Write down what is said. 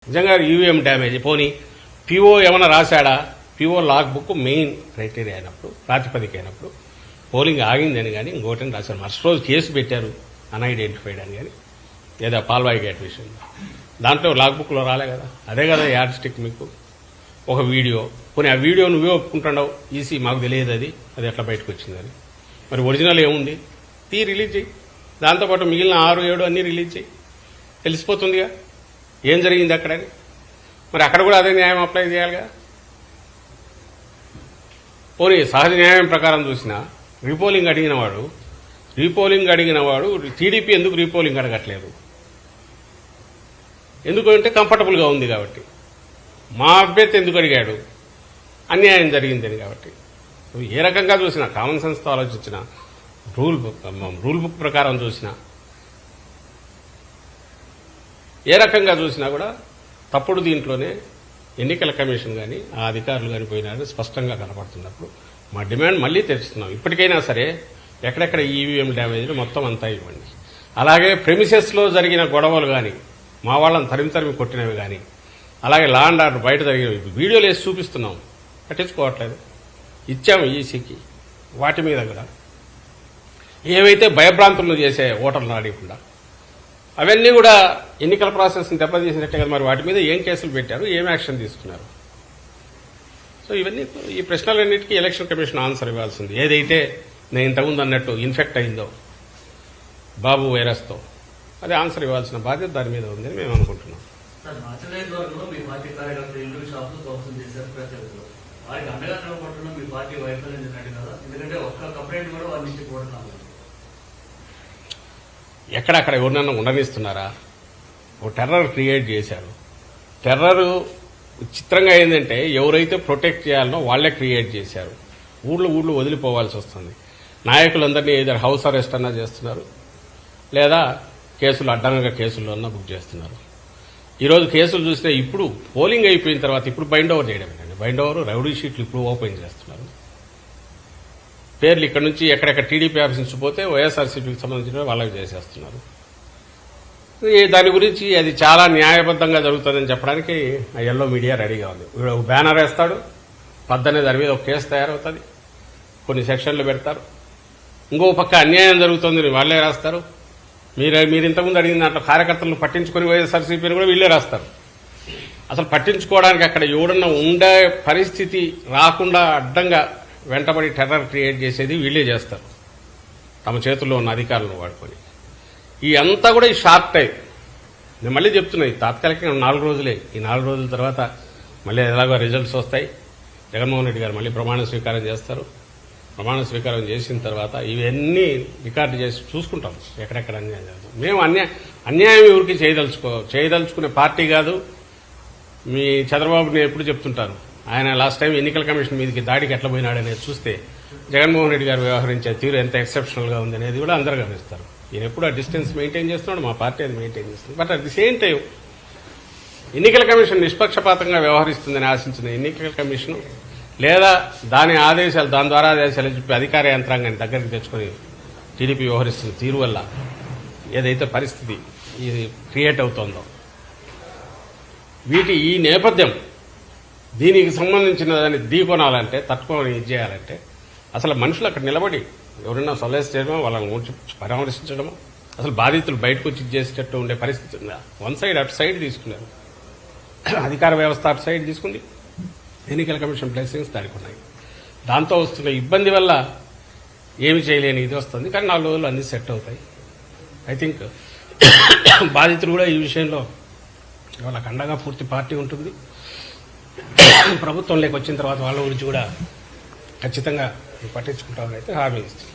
నిజంగా EVM damage పోనీ PO ఏమైనా రాశాడా? PO log book main criteria అయినప్పుడు ప్రాతిపదిక అయినప్పుడు పోలింగ్ ఆగిందని కానీ ఇంకోటని రాశారు. మరుసటి రోజు కేసు పెట్టారు అన్ఐడెంటిఫైడ్ అని కానీ లేదా పాల్వాయి గేట్ విషయంలో. దాంట్లో లాగ్ బుక్లో రాలే కదా. అదే కదా యాడ్ స్టిక్ మీకు ఒక వీడియో. పోనీ ఆ వీడియో నువ్వే ఒప్పుకుంటున్నావు, ఈసీ మాకు తెలియదు అది ఎట్లా బయటకు వచ్చిందని. మరి ఒరిజినల్ ఏముంది? రిలీజ్ చేయి. దాంతోపాటు మిగిలిన 6, 7 అన్నీ రిలీజ్ చేయి. తెలిసిపోతుందిగా ఏం జరిగింది అక్కడని. మరి అక్కడ కూడా అదే న్యాయం అప్లై చేయాలిగా. పోనీ సహజ న్యాయం ప్రకారం చూసినా రీపోలింగ్ అడిగిన వాడు టీడీపీ ఎందుకు రీపోలింగ్ అడగట్లేదు? ఎందుకంటే కంఫర్టబుల్గా ఉంది కాబట్టి. మా అభ్యర్థి ఎందుకు అడిగాడు? అన్యాయం జరిగిందని కాబట్టి. ఏ రకంగా చూసినా కామన్ సెన్స్తో ఆలోచించిన రూల్ బుక్ ప్రకారం చూసినా ఏ రకంగా చూసినా కూడా తప్పుడు దీంట్లోనే ఎన్నికల కమిషన్ కానీ ఆ అధికారులు కానీ పోయినారని స్పష్టంగా కనపడుతున్నప్పుడు మా డిమాండ్ మళ్లీ తెరుస్తున్నాం. ఇప్పటికైనా సరే ఎక్కడెక్కడ ఈవీఎం డ్యామేజ్లు మొత్తం అంతా ఇవ్వండి. అలాగే ప్రెమిసెస్లో జరిగిన గొడవలు కానీ మా వాళ్ళని తరిమి కొట్టినవి కానీ అలాగే లా అండ్ ఆర్డర్ బయట జరిగినవి వీడియోలు వేసి చూపిస్తున్నాం, పట్టించుకోవట్లేదు. ఇచ్చాము ఈసీకి. వాటి మీద కూడా ఏవైతే భయభ్రాంతులను చేసే ఓటర్లను అడగకుండా అవన్నీ కూడా ఎన్నికల ప్రాసెస్ని దెబ్బతీసినట్టే కదా. మరి వాటి మీద ఏం కేసులు పెట్టారు, ఏం యాక్షన్ తీసుకున్నారు? సో ఇవన్నీ ఈ ప్రశ్నలన్నిటికీ ఎలక్షన్ కమిషన్ ఆన్సర్ ఇవ్వాల్సింది. ఏదైతే నేను ఇంతకుముందు అన్నట్టు ఇన్ఫెక్ట్ అయిందో బాబు వైరస్తో అదే ఆన్సర్ ఇవ్వాల్సిన బాధ్యత దాని మీద ఉందని మేము అనుకుంటున్నాం. ఎక్కడక్కడ ఎవరినన్నా ఉండనిస్తున్నారా? ఓ టెర్రర్ క్రియేట్ చేశారు. టెర్రర్ చిత్రంగా ఏంటంటే ఎవరైతే ప్రొటెక్ట్ చేయాలనో వాళ్లే క్రియేట్ చేశారు. ఊళ్ళు వదిలిపోవాల్సి వస్తుంది. నాయకులందరినీ ఏదైనా హౌస్ అరెస్ట్ అన్నా చేస్తున్నారు, లేదా కేసులు అడ్డంగా కేసుల్లో అన్నా బుక్ చేస్తున్నారు. ఈరోజు కేసులు చూసినా ఇప్పుడు పోలింగ్ అయిపోయిన తర్వాత ఇప్పుడు బైండ్ ఓవర్ చేయడమేనండి. బైండ్ ఓవర్ రౌడీ షీట్లు ఇప్పుడు ఓపెన్ చేస్తున్నారు. పేర్లు ఇక్కడ నుంచి ఎక్కడెక్కడ టీడీపీ ఆఫీస్ నుంచి పోతే వైఎస్ఆర్సీపీకి సంబంధించిన వాళ్ళకి చేసేస్తున్నారు. దాని గురించి అది చాలా న్యాయబద్ధంగా జరుగుతుందని చెప్పడానికి ఆ ఎల్లో మీడియా రెడీగా ఉంది. బ్యానర్ వేస్తాడు, పద్దనే దాని మీద ఒక కేసు తయారవుతుంది, కొన్ని సెక్షన్లు పెడతారు. ఇంకో పక్క అన్యాయం జరుగుతుందని వాళ్లే రాస్తారు. మీరు ఇంతకుముందు అడిగిన దాంట్లో కార్యకర్తలను పట్టించుకొని వైఎస్ఆర్సీపీని కూడా వీళ్లే రాస్తారు. అసలు పట్టించుకోవడానికి అక్కడ ఎవడన్నా ఉండే పరిస్థితి రాకుండా అడ్డంగా వెంటబడి టెర్రర్ క్రియేట్ చేసేది వీళ్లే చేస్తారు, తమ చేతుల్లో ఉన్న అధికారులను వాడుకొని. ఈ అంతా కూడా ఈ షార్ట్ టైం. నేను మళ్ళీ చెప్తున్నా, ఈ తాత్కాలికంగా 4 రోజులే. ఈ 4 రోజుల తర్వాత మళ్ళీ ఎలాగో రిజల్ట్స్ వస్తాయి. జగన్మోహన్ రెడ్డి గారు మళ్ళీ ప్రమాణ స్వీకారం చేస్తారు. ప్రమాణ స్వీకారం చేసిన తర్వాత ఇవన్నీ రికార్డు చేసి చూసుకుంటాం ఎక్కడెక్కడ అన్యాయం జరుగుతుంది. మేము అన్యాయం ఎవరికి చేయదలుచుకునే పార్టీ కాదు. మీ చంద్రబాబు నేను ఎప్పుడు చెప్తుంటాను, ఆయన లాస్ట్ టైం ఎన్నికల కమిషన్ మీదకి దాడికి ఎట్లా పోయినాడనేది చూస్తే జగన్మోహన్ రెడ్డి గారు వ్యవహరించే తీరు ఎంత ఎక్సెప్షనల్ గా ఉంది అనేది కూడా అందరూ గమనిస్తారు. ఈయన ఎప్పుడు ఆ డిస్టెన్స్ మెయింటైన్ చేస్తున్నాడు, మా పార్టీ అది మెయింటైన్ చేస్తుంది. But at the same time ఎన్నికల కమిషన్ నిష్పక్షపాతంగా వ్యవహరిస్తుందని ఆశించిన ఎన్నికల కమిషన్ లేదా దాని ద్వారా ఆదేశాలు చెప్పి అధికార యంత్రాంగాన్ని దగ్గరికి తెచ్చుకొని టీడీపీ వ్యవహరిస్తున్న తీరు వల్ల ఏదైతే పరిస్థితి ఇది క్రియేట్ అవుతోందో ఈ నేపథ్యం దీనికి సంబంధించిన దాన్ని ఢీకొనాలంటే తట్టుకొని ఇది చేయాలంటే అసలు మనుషులు అక్కడ నిలబడి ఎవరైనా సొలైజ్ చేయడమో వాళ్ళని పరామర్శించడమో అసలు బాధితులు బయటకు వచ్చి చేసేటట్టు ఉండే పరిస్థితి ఉందా? వన్ సైడ్ అటు సైడ్ తీసుకున్నారు. అధికార వ్యవస్థ అటు సైడ్ తీసుకుంది, ఎన్నికల కమిషన్ బ్లెస్సింగ్స్ దానికి ఉన్నాయి. దాంతో వస్తున్న ఇబ్బంది వల్ల ఏమి చేయలేని ఇది వస్తుంది. కానీ 4 రోజులు అన్ని సెట్ అవుతాయి. ఐ థింక్ బాధితులు కూడా ఈ విషయంలో వాళ్ళకి అండగా పూర్తి పార్టీ ఉంటుంది. ప్రభుత్వంలోకి వచ్చిన తర్వాత వాళ్ళ గురించి కూడా ఖచ్చితంగా పట్టించుకుంటామని అయితే హామీ ఇస్తుంది.